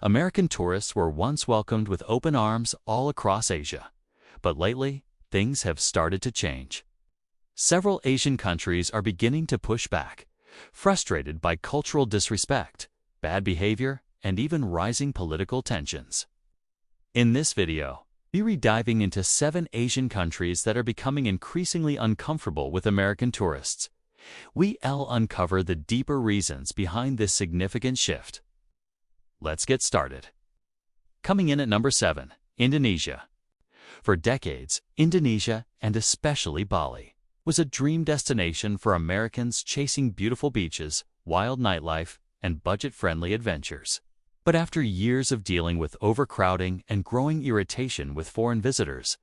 American tourists were once welcomed with open arms all across Asia, but lately, things have started to change. Several Asian countries are beginning to push back, frustrated by cultural disrespect, bad behavior, and even rising political tensions. In this video, we'll be diving into 7 Asian countries that are becoming increasingly uncomfortable with American tourists. We'll uncover the deeper reasons behind this significant shift. Let's get started. Coming in at number 7, Indonesia. For decades, Indonesia, and especially Bali, was a dream destination for Americans chasing beautiful beaches, wild nightlife, and budget-friendly adventures. But after years of dealing with overcrowding and growing irritation with foreign visitors,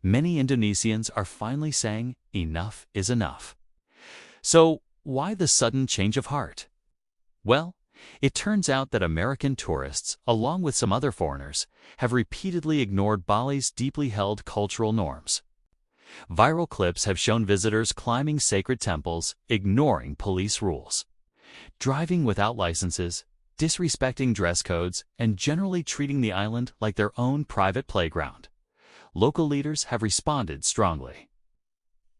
many Indonesians are finally saying enough is enough. So, why the sudden change of heart? Well, it turns out that American tourists, along with some other foreigners, have repeatedly ignored Bali's deeply held cultural norms. Viral clips have shown visitors climbing sacred temples, ignoring police rules, driving without licenses, disrespecting dress codes, and generally treating the island like their own private playground. Local leaders have responded strongly.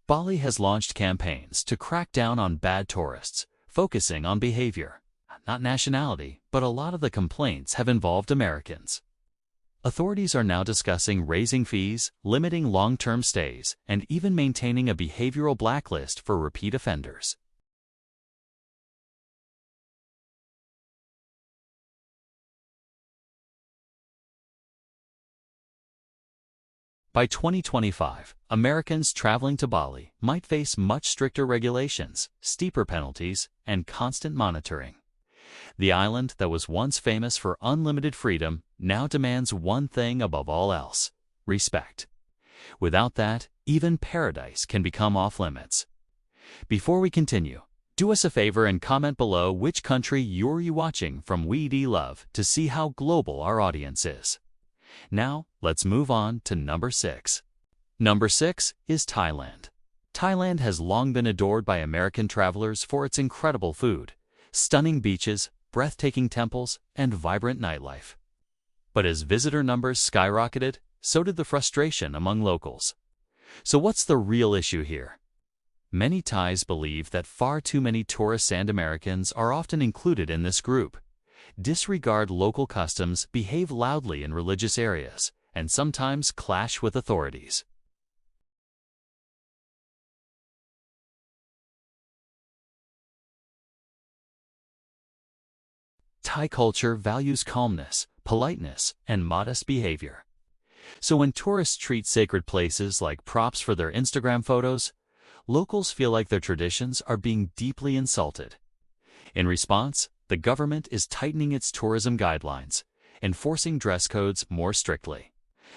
Bali has launched campaigns to crack down on bad tourists, focusing on behavior, not nationality, but a lot of the complaints have involved Americans. Authorities are now discussing raising fees, limiting long-term stays, and even maintaining a behavioral blacklist for repeat offenders. By 2025, Americans traveling to Bali might face much stricter regulations, steeper penalties, and constant monitoring. The island that was once famous for unlimited freedom now demands one thing above all else: respect. Without that, even paradise can become off-limits. Before we continue, do us a favor and comment below which country you're watching from. We'd love to see how global our audience is. Now, let's move on to number 6. Number 6 is Thailand. Thailand has long been adored by American travelers for its incredible food, stunning beaches, breathtaking temples, and vibrant nightlife. But as visitor numbers skyrocketed, so did the frustration among locals. So what's the real issue here? Many Thais believe that far too many tourists and Americans are often included in this group, disregard local customs, behave loudly in religious areas, and sometimes clash with authorities. Thai culture values calmness, politeness, and modest behavior. So when tourists treat sacred places like props for their Instagram photos, locals feel like their traditions are being deeply insulted. In response, the government is tightening its tourism guidelines, enforcing dress codes more strictly,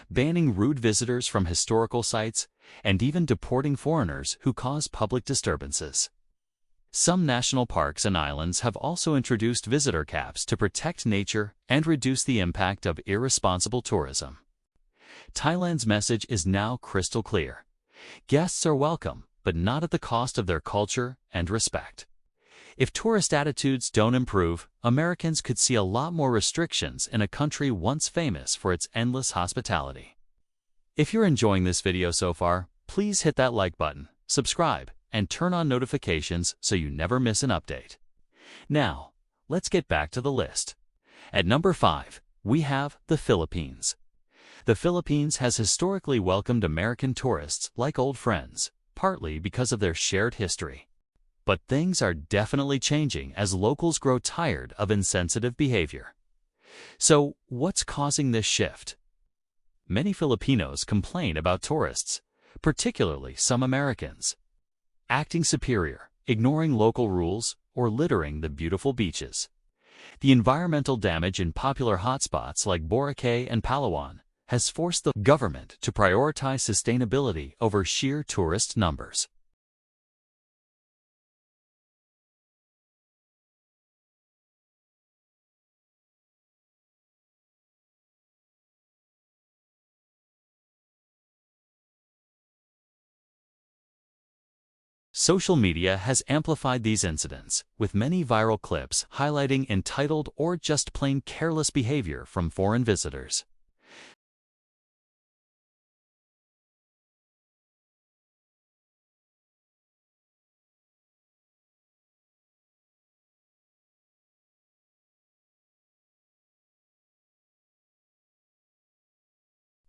banning rude visitors from historical sites, and even deporting foreigners who cause public disturbances. Some national parks and islands have also introduced visitor caps to protect nature and reduce the impact of irresponsible tourism. Thailand's message is now crystal clear. Guests are welcome, but not at the cost of their culture and respect. If tourist attitudes don't improve, Americans could see a lot more restrictions in a country once famous for its endless hospitality. If you're enjoying this video so far, please hit that like button, subscribe, and turn on notifications so you never miss an update. Now, let's get back to the list. At number 5, we have the Philippines. The Philippines has historically welcomed American tourists like old friends, partly because of their shared history. But things are definitely changing as locals grow tired of insensitive behavior. So, what's causing this shift? Many Filipinos complain about tourists, particularly some Americans, acting superior, ignoring local rules, or littering the beautiful beaches. The environmental damage in popular hotspots like Boracay and Palawan has forced the government to prioritize sustainability over sheer tourist numbers. Social media has amplified these incidents, with many viral clips highlighting entitled or just plain careless behavior from foreign visitors.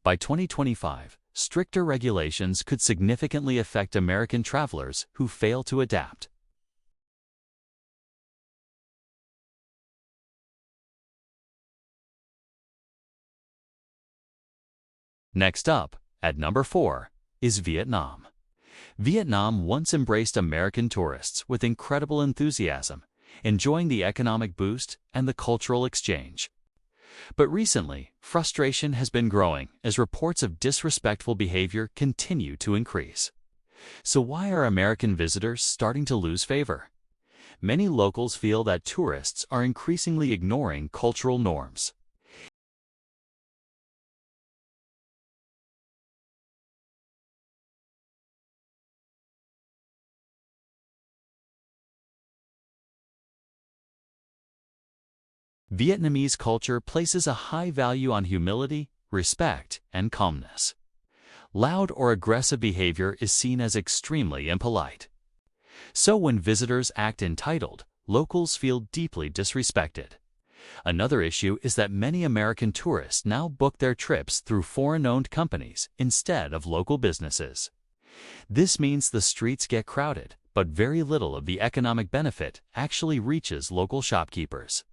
By 2025, stricter regulations could significantly affect American travelers who fail to adapt. Next up, at number 4, is Vietnam. Vietnam once embraced American tourists with incredible enthusiasm, enjoying the economic boost and the cultural exchange. But recently, frustration has been growing as reports of disrespectful behavior continue to increase. So why are American visitors starting to lose favor? Many locals feel that tourists are increasingly ignoring cultural norms. Vietnamese culture places a high value on humility, respect, and calmness. Loud or aggressive behavior is seen as extremely impolite. So when visitors act entitled, locals feel deeply disrespected. Another issue is that many American tourists now book their trips through foreign-owned companies instead of local businesses. This means the streets get crowded, but very little of the economic benefit actually reaches local shopkeepers.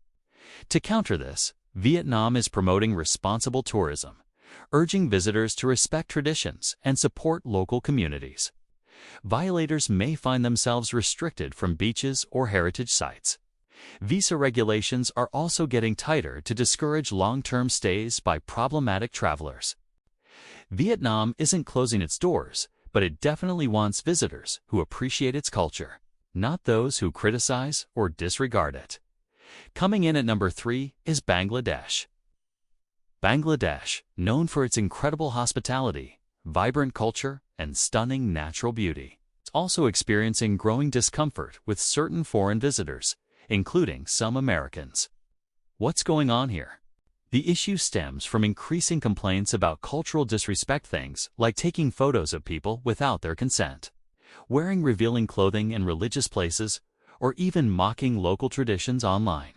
To counter this, Vietnam is promoting responsible tourism, urging visitors to respect traditions and support local communities. Violators may find themselves restricted from beaches or heritage sites. Visa regulations are also getting tighter to discourage long-term stays by problematic travelers. Vietnam isn't closing its doors, but it definitely wants visitors who appreciate its culture, not those who criticize or disregard it. Coming in at number 3 is Bangladesh. Bangladesh, known for its incredible hospitality, vibrant culture, and stunning natural beauty, is also experiencing growing discomfort with certain foreign visitors, including some Americans. What's going on here? The issue stems from increasing complaints about cultural disrespect, things like taking photos of people without their consent, wearing revealing clothing in religious places, or even mocking local traditions online.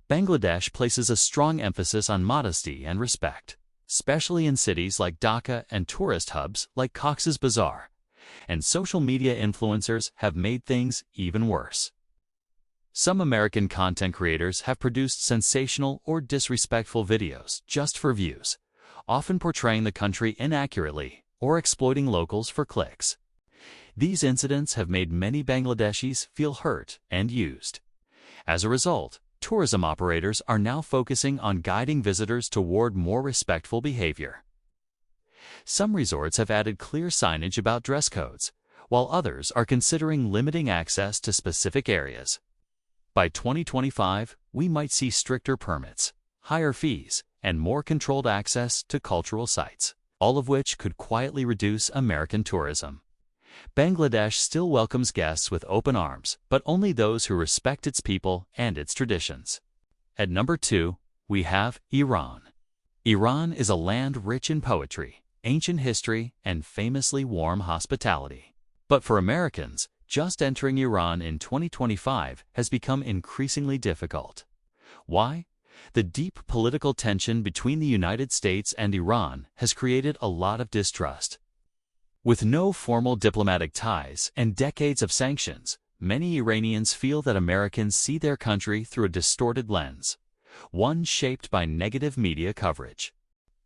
Bangladesh places a strong emphasis on modesty and respect, especially in cities like Dhaka and tourist hubs like Cox's Bazar, and social media influencers have made things even worse. Some American content creators have produced sensational or disrespectful videos just for views, often portraying the country inaccurately or exploiting locals for clicks. These incidents have made many Bangladeshis feel hurt and used. As a result, tourism operators are now focusing on guiding visitors toward more respectful behavior. Some resorts have added clear signage about dress codes, while others are considering limiting access to specific areas. By 2025, we might see stricter permits, higher fees, and more controlled access to cultural sites, all of which could quietly reduce American tourism. Bangladesh still welcomes guests with open arms, but only those who respect its people and its traditions. At number 2, we have Iran. Iran is a land rich in poetry, ancient history, and famously warm hospitality. But for Americans, just entering Iran in 2025 has become increasingly difficult. Why? The deep political tension between the United States and Iran has created a lot of distrust. With no formal diplomatic ties and decades of sanctions, many Iranians feel that Americans see their country through a distorted lens, one shaped by negative media coverage.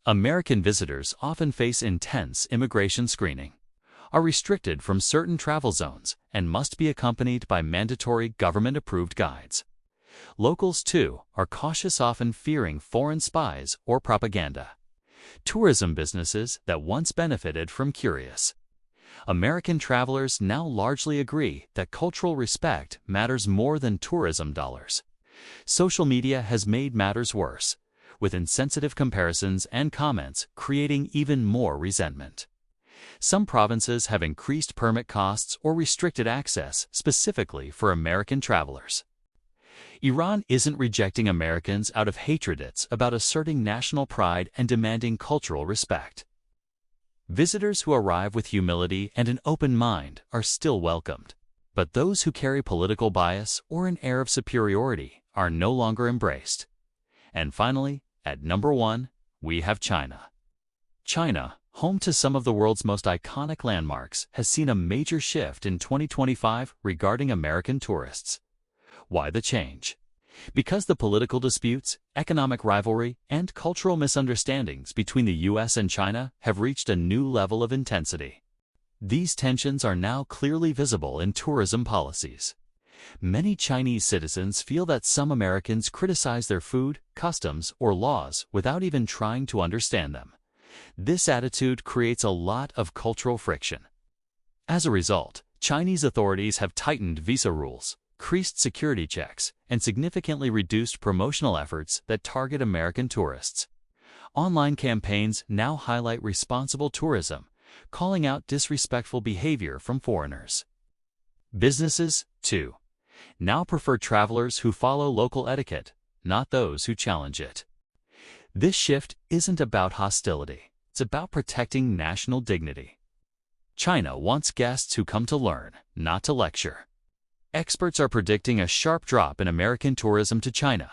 American visitors often face intense immigration screening, are restricted from certain travel zones, and must be accompanied by mandatory government-approved guides. Locals, too, are cautious, often fearing foreign spies or propaganda. Tourism businesses that once benefited from curious American travelers now largely agree that cultural respect matters more than tourism dollars. Social media has made matters worse, with insensitive comparisons and comments creating even more resentment. Some provinces have increased permit costs or restricted access specifically for American travelers. Iran isn't rejecting Americans out of hatred, it's about asserting national pride and demanding cultural respect. Visitors who arrive with humility and an open mind are still welcomed, but those who carry political bias or an air of superiority are no longer embraced. And finally, at number 1, we have China. China, home to some of the world's most iconic landmarks, has seen a major shift in 2025 regarding American tourists. Why the change? Because the political disputes, economic rivalry, and cultural misunderstandings between the U.S. and China have reached a new level of intensity. These tensions are now clearly visible in tourism policies. Many Chinese citizens feel that some Americans criticize their food, customs, or laws without even trying to understand them. This attitude creates a lot of cultural friction. As a result, Chinese authorities have tightened visa rules, increased security checks, and significantly reduced promotional efforts that target American tourists. Online campaigns now highlight responsible tourism, calling out disrespectful behavior from foreigners. Businesses, too, now prefer travelers who follow local etiquette, not those who challenge it. This shift isn't about hostility, it's about protecting national dignity. China wants guests who come to learn, not to lecture. Experts are predicting a sharp drop in American tourism to China,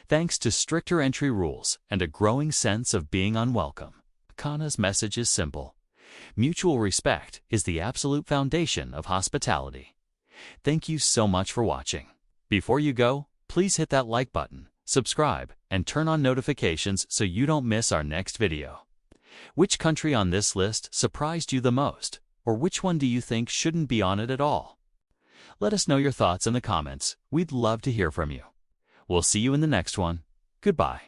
thanks to stricter entry rules and a growing sense of being unwelcome. China's message is simple. Mutual respect is the absolute foundation of hospitality. Thank you so much for watching. Before you go, please hit that like button, subscribe, and turn on notifications so you don't miss our next video. Which country on this list surprised you the most, or which one do you think shouldn't be on it at all? Let us know your thoughts in the comments. We'd love to hear from you. We'll see you in the next one. Goodbye.